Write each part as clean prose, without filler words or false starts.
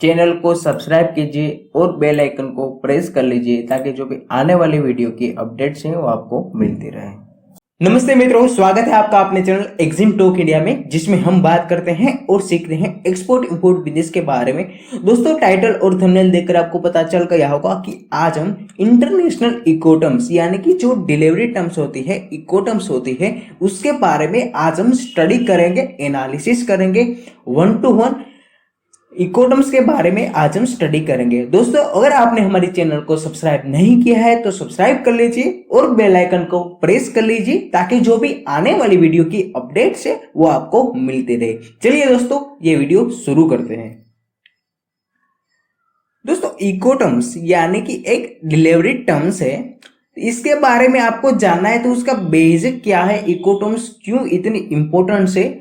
Channel को subscribe कीजिए और बेल आइकन को प्रेस कर लीजिए ताकि जो भी आने वाली वीडियो की अपडेट्स हैं वो आपको मिलती रहे। नमस्ते मित्रों, स्वागत है आपका अपने चैनल एक्जिम टॉक इंडिया में, जिसमें हम बात करते हैं और सीखते हैं एक्सपोर्ट इंपोर्ट बिजनेस के बारे में। दोस्तों, टाइटल और थंबनेल देखकर आपको पता चल गया होगा कि आज हम इंटरनेशनल इकोटर्म्स यानी कि जो डिलीवरी टर्म्स होती है, इकोटर्म्स होती है, उसके बारे में आज हम स्टडी करेंगे, एनालिसिस करेंगे। 1 to 1 इकोटर्म्स के बारे में आज हम स्टडी करेंगे। दोस्तों, अगर आपने हमारे चैनल को सब्सक्राइब नहीं किया है तो सब्सक्राइब कर लीजिए और बेल आइकन को प्रेस कर लीजिए ताकि जो भी आने वाली वीडियो की अपडेट्स है वो आपको मिलते रहे। चलिए दोस्तों, ये वीडियो शुरू करते हैं। दोस्तों, इकोटर्म्स यानी कि एक डिलीवरी टर्म्स है, इसके बारे में आपको जानना है तो उसका बेसिक क्या है, इकोटर्म्स क्यों इतनी इंपॉर्टेंट है,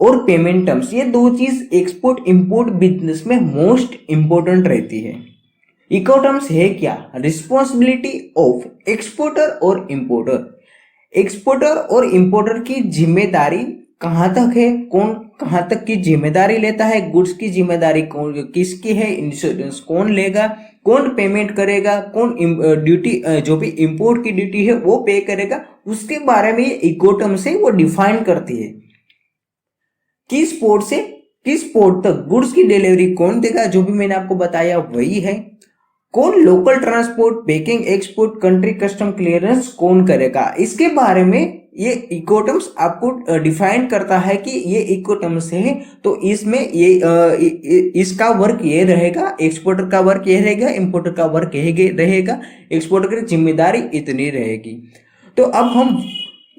और पेमेंट टर्म्स, ये दो चीज एक्सपोर्ट इंपोर्ट बिजनेस में मोस्ट इंपोर्टेंट रहती है। इकोटर्म्स है क्या? रिस्पॉन्सिबिलिटी ऑफ एक्सपोर्टर और इंपोर्टर। एक्सपोर्टर और इंपोर्टर की जिम्मेदारी कहां तक है, कौन कहां तक की जिम्मेदारी लेता है, गुड्स की जिम्मेदारी कौन किसकी है, इंश्योरेंस कौन लेगा, कौन पेमेंट करेगा, कौन ड्यूटी जो भी इंपोर्ट की ड्यूटी है वो पे करेगा, उसके बारे में ये इकोटर्म्स है वो डिफाइन करती है। किस पोर्ट से किस पोर्ट तक गुड्स की डिलीवरी कौन देगा, जो भी मैंने आपको बताया वही है। कौन local transport, packing, export, country custom clearance कौन करेगा, इसके बारे में ये इकोटर्म्स आपको डिफाइन करता है कि ये इकोटर्म्स है तो इसमें ये इसका वर्क ये रहेगा, एक्सपोर्टर का वर्क ये रहेगा, इंपोर्टर का वर्क ये रहेगा, एक्सपोर्टर की जिम्मेदारी इतनी रहेगी। तो अब हम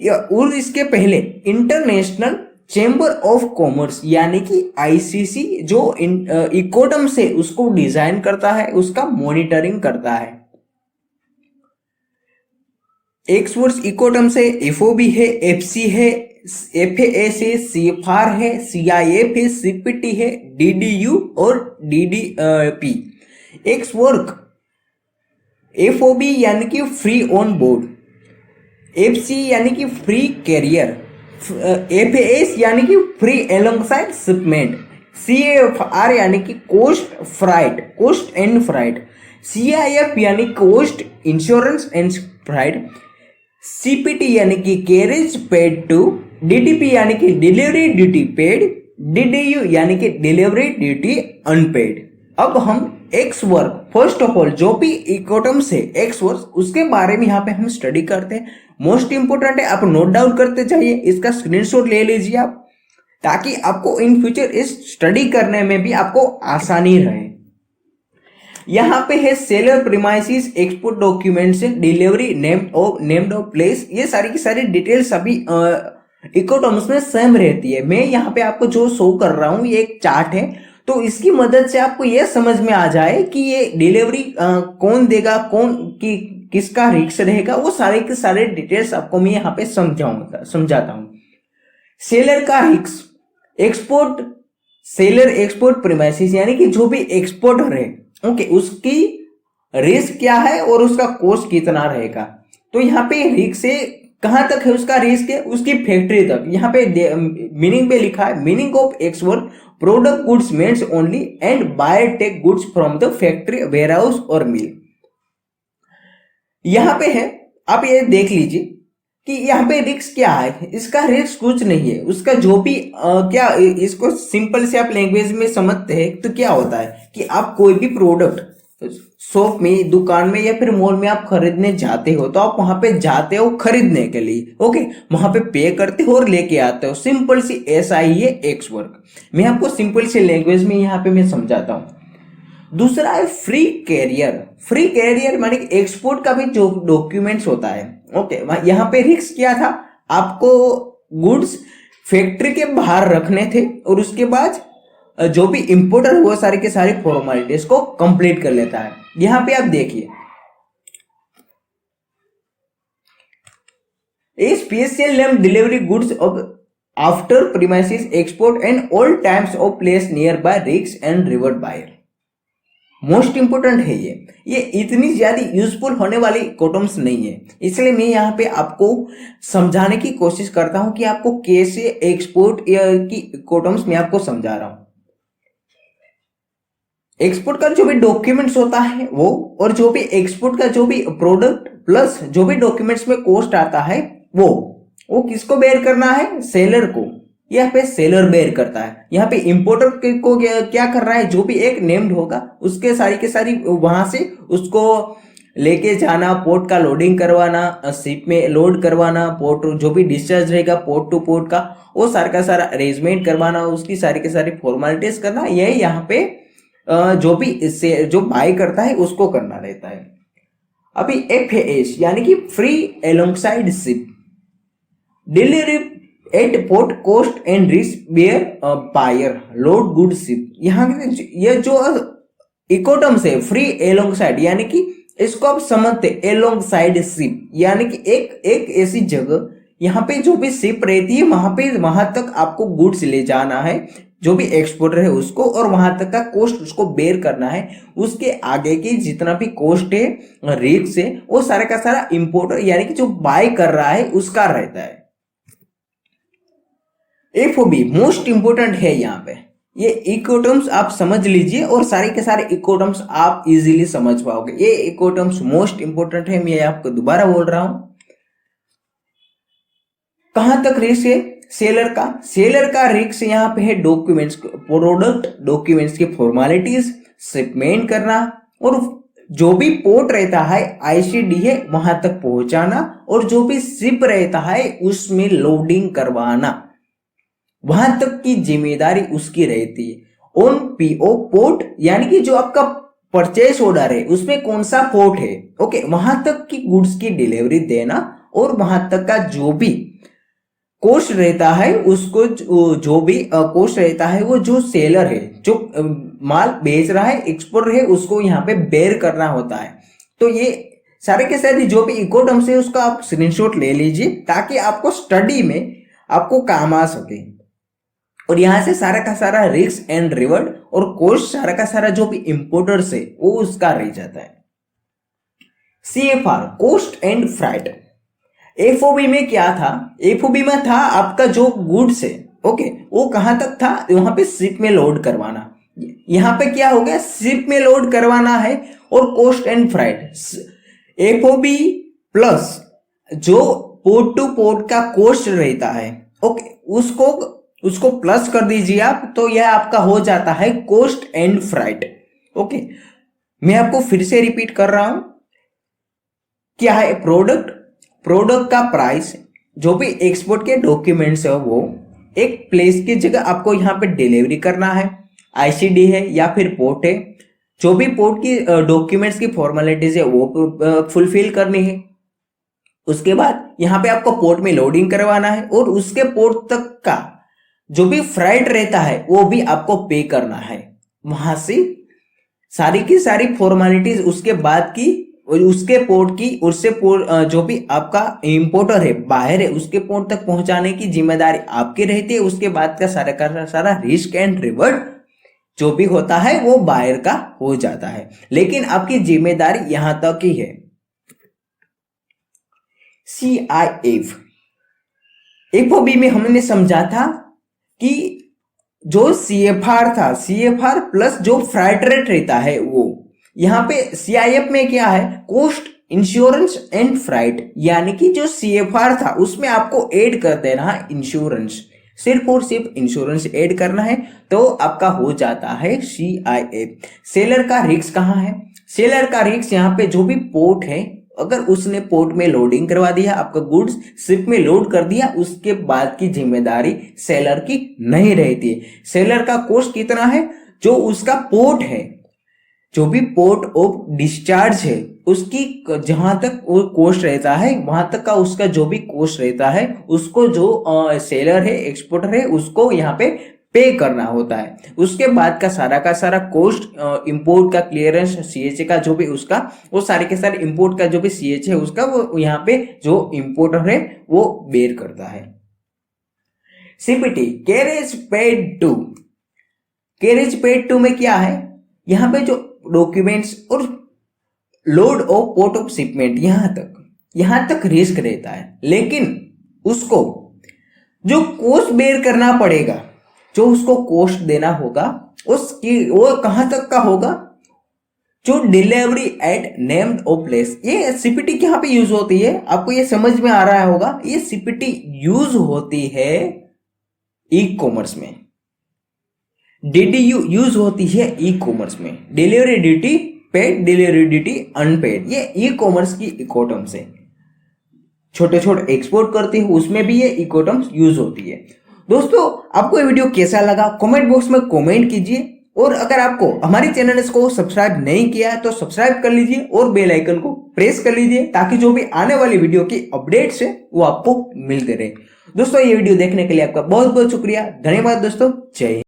और इसके पहले इंटरनेशनल चेंबर ऑफ कॉमर्स यानी कि आईसीसी जो इकोटर्म से उसको डिजाइन करता है, उसका मॉनिटरिंग करता है। एक्सपोर्ट्स इकोटर्म से एफओबी है, एफसी है, एफएएस है, सीएफआर है, सीआईएफ है, सीपीटी है, डीडीयू और डीडीपी। एक्सवर्क एफओबी यानी कि फ्री ऑन बोर्ड, एफसी यानी कि फ्री कैरियर, एफएएस यानी कि फ्री एलोंगसाइड शिपमेंट, सीएफआर यानी कि cost freight, cost and freight, CIF यानी cost insurance and freight, CPT यानी कि कैरेज पेड टू, डीडीपी यानी कि डिलीवरी ड्यूटी पेड, डीडीयू यानी कि डिलीवरी ड्यूटी अनपेड। अब हम ex work, first of all जो भी इकोटर्म्स है एक्स वर्क, उसके बारे में यहाँ पे हम स्टडी करते हैं। मोस्ट इंपोर्टेंट है, आप नोट डाउन करते जाइए, इसका स्क्रीनशॉट ले लीजिए आप, ताकि आपको इन फ्यूचर इस स्टडी करने में भी आपको आसानी रहे। यहाँ पे है seller premises, export documents, delivery named of place, ये सारी की सारी डिटेल्स अभी इकोटर्म्स में सेम रहती है। मैं यहाँ पे आपको जो शो कर रहा हूँ ये एक चार्ट है, तो इसकी मदद से आपको यह समझ में आ जाए कि ये डिलीवरी कौन देगा, कौन की किसका रिस्क रहेगा, वो सारे के सारे डिटेल्स आपको मैं यहाँ पे समझाता हूँ। सेलर का risk, export seller export premises यानी कि जो भी एक्सपोर्टर है, ओके, उसकी रिस्क क्या है और उसका कॉस्ट कितना रहेगा। तो यहाँ पे रिस्क से कहां तक है, उसका रिस्क है उसकी फैक्ट्री तक। यहाँ पे मीनिंग पे लिखा है, meaning of export product goods means only and buyer take goods from the factory, warehouse और मिल। यहां पे है, आप ये देख लीजिए कि यहाँ पे रिस्क क्या है, इसका रिस्क कुछ नहीं है, उसका जो भी क्या, इसको सिंपल से आप लैंग्वेज में समझते हैं तो क्या होता है कि आप कोई भी प्रोडक्ट शॉप में, दुकान में या फिर मॉल में आप खरीदने जाते हो, तो आप वहां पे जाते हो खरीदने के लिए, ओके, वहां पे पे करते हो और लेके आते हो। सिंपल सी ऐसा ही है एक्स वर्क। मैं आपको सिंपल सी लैंग्वेज में यहाँ पे मैं समझाता हूँ। दूसरा है फ्री कैरियर। फ्री कैरियर माने एक्सपोर्ट का भी जो डॉक्यूमेंट्स होता है, ओके, यहाँ पे रिस्क क्या था, आपको गुड्स फैक्ट्री के बाहर रखने थे और उसके बाद जो भी इंपोर्टर वो सारे के सारे फॉर्मेलिटीज को कंप्लीट कर लेता है। यहां पे आप देखिए, a special name delivery goods of after premises export and all times of place near by risk and reward buyer. Most important है ये इतनी ज्यादा यूजफुल होने वाली इकोटर्म्स नहीं है, इसलिए मैं यहाँ पे आपको समझाने की कोशिश करता हूं कि आपको कैसे एक्सपोर्ट की इकोटर्म्स मैं आपको समझा रहा हूं। एक्सपोर्ट का जो भी डॉक्यूमेंट्स होता है वो, और जो भी एक्सपोर्ट का जो भी प्रोडक्ट प्लस जो भी डॉक्यूमेंट्स में कॉस्ट आता है वो किसको बेयर करना है? सेलर को। यहाँ पे सेलर बेयर करता है। यहाँ पे इंपोर्टर को क्या कर रहा है? जो भी एक नेम्ड होगा उसके सारी के सारी वहां से उसको लेके जाना, पोर्ट का लोडिंग करवाना, शिप में लोड करवाना, पोर्ट जो भी डिस्चार्ज रहेगा पोर्ट टू पोर्ट का, वो सारा का सारा अरेंजमेंट करवाना, उसकी सारी के सारी फॉर्मेलिटीज करना, यही यहाँ पे जो भी इससे जो बाय करता है उसको करना रहता है। अभी FAS यानी कि free alongside ship delivery at port coast and risk bear buyer load good ship. यहाँ ये जो इकोटर्म्स है फ्री एलोंगसाइड यानी कि इसको आप समझते एलोंगसाइड शिप यानी कि एक ऐसी जगह यहाँ पे जो भी शिप रहती है वहां तक आपको गुड्स ले जाना है, जो भी एक्सपोर्टर है उसको, और वहां तक का कॉस्ट उसको बेयर करना है। उसके आगे की जितना भी कॉस्ट है, रिस्क है, वो सारा का सारा इंपोर्टर यानी कि जो बाय कर रहा है उसका रहता है। FOB मोस्ट इंपोर्टेंट है। यहाँ पे ये इकोटर्म्स आप समझ लीजिए और सारे के सारे इकोटर्म्स आप इजीली समझ पाओगे। ये इकोटर्म्स मोस्ट इंपोर्टेंट है, मैं आपको दोबारा बोल रहा हूं। कहां तक रिस्क है? सेलर का रिस्क यहाँ पे है डॉक्यूमेंट्स, प्रोडक्ट डॉक्यूमेंट्स की फॉर्मेलिटीज, शिपमेंट करना, और जो भी पोर्ट रहता है ICD है वहां तक पहुंचाना, और जो भी शिप रहता है उसमें लोडिंग करवाना, वहां तक की जिम्मेदारी उसकी रहती है। ऑन PO पोर्ट यानी कि जो आपका परचेस ऑर्डर है उसमें कौन सा पोर्ट है, ओके, वहां तक की गुड्स की डिलीवरी देना, और वहां तक का जो भी कॉस्ट रहता है उसको जो भी कॉस्ट रहता है वो जो सेलर है, जो माल बेच रहा है, एक्सपोर्टर है, उसको यहाँ पे बेयर करना होता है। तो ये सारे के सारे जो भी इकोटर्म्स है उसका आप स्क्रीनशॉट ले लीजिए ताकि आपको स्टडी में आपको काम आ सके। और यहां से सारा का सारा रिस्क एंड रिवॉर्ड और कॉस्ट सारा का सारा जो भी इंपोर्टर्स है वो उसका रह जाता है। CFR cost and freight. FOB में क्या था? FOB में था आपका जो गुड्स है, ओके, वो कहां तक था? वहां पे शिप में लोड करवाना। यहां पे क्या हो गया? शिप में लोड करवाना है, और cost and freight FOB plus जो पोर्ट टू पोर्ट का कॉस्ट रहता है, ओके, उसको प्लस कर दीजिए आप, तो यह आपका हो जाता है कॉस्ट एंड फ्राइट। ओके, मैं आपको फिर से रिपीट कर रहा हूं, क्या है? प्रोडक्ट का प्राइस, जो भी एक्सपोर्ट के डॉक्यूमेंट्स है वो एक प्लेस की जगह आपको यहाँ पे डिलीवरी करना है, ICD है या फिर पोर्ट है, जो भी पोर्ट की डॉक्यूमेंट्स की फॉर्मेलिटीज है वो फुलफिल करनी है। उसके बाद यहाँ पे आपको पोर्ट में लोडिंग करवाना है, और उसके पोर्ट तक का जो भी फ्राइट रहता है वो भी आपको पे करना है। वहां से सारी की सारी फॉर्मेलिटीज उसके बाद की, उसके पोर्ट की, उससे जो भी आपका इंपोर्टर है बाहर है उसके पोर्ट तक पहुंचाने की जिम्मेदारी आपकी रहती है। उसके बाद का सारा रिस्क एंड रिवॉर्ड जो भी होता है वो बाहर का हो जाता है, लेकिन आपकी जिम्मेदारी यहां तक ही है। CIF FOB में हमने समझा था कि जो CFR था, CFR प्लस जो फ्राइट रेट रहता है वो, यहां पे CIF में क्या है? कॉस्ट, इंश्योरेंस एंड फ्राइट, यानी कि जो CFR था उसमें आपको ऐड कर देना है इंश्योरेंस, सिर्फ और सिर्फ इंश्योरेंस ऐड करना है, तो आपका हो जाता है CIF। सेलर का रिस्क कहां है? सेलर का रिस्क यहाँ पे जो भी पोर्ट है, अगर उसने पोर्ट में लोडिंग करवा दिया, आपका गुड्स शिप में लोड कर दिया, उसके बाद की जिम्मेदारी सेलर की नहीं रहती है। सेलर का कॉस्ट कितना है? जो उसका पोर्ट है, जो भी पोर्ट ऑफ डिस्चार्ज है उसकी जहां तक वो कॉस्ट रहता है वहां तक का उसका जो भी कॉस्ट रहता है उसको जो सेलर है, एक्सपोर्टर है, उसको यहाँ पे पे करना होता है। उसके बाद का सारा कॉस्ट, इंपोर्ट का क्लियरेंस, CHA का जो भी उसका, वो सारे के सारे इंपोर्ट का जो भी CHA है उसका, वो यहाँ पे जो इंपोर्टर है वो बेयर करता है। CPT carriage paid to. Carriage paid to में क्या है? यहाँ पे जो डॉक्यूमेंट्स और load of port of shipment यहां तक रिस्क रहता है, लेकिन उसको जो कॉस्ट बेयर करना पड़ेगा, जो उसको कॉस्ट देना होगा उसकी वो कहां तक का होगा, जो delivery at named uh place. ये सीपीटी यहाँ पे यूज होती है, आपको ये समझ में आ रहा होगा, ये सीपीटी यूज होती है ई कॉमर्स में। डीडीयू यूज होती है ई कॉमर्स में, delivery duty paid, delivery duty unpaid, ये ई कॉमर्स की इकोटर्म्स है। छोटे छोटे एक्सपोर्ट करती है उसमें भी ये इकोटर्म्स यूज होती है। दोस्तों आपको ये वीडियो कैसा लगा कमेंट बॉक्स में कमेंट कीजिए, और अगर आपको हमारी चैनल को सब्सक्राइब नहीं किया है तो सब्सक्राइब कर लीजिए और बेल आइकन को प्रेस कर लीजिए, ताकि जो भी आने वाली वीडियो की अपडेट्स है वो आपको मिलते रहे। दोस्तों ये वीडियो देखने के लिए आपका बहुत बहुत शुक्रिया, धन्यवाद दोस्तों, जय हिंद।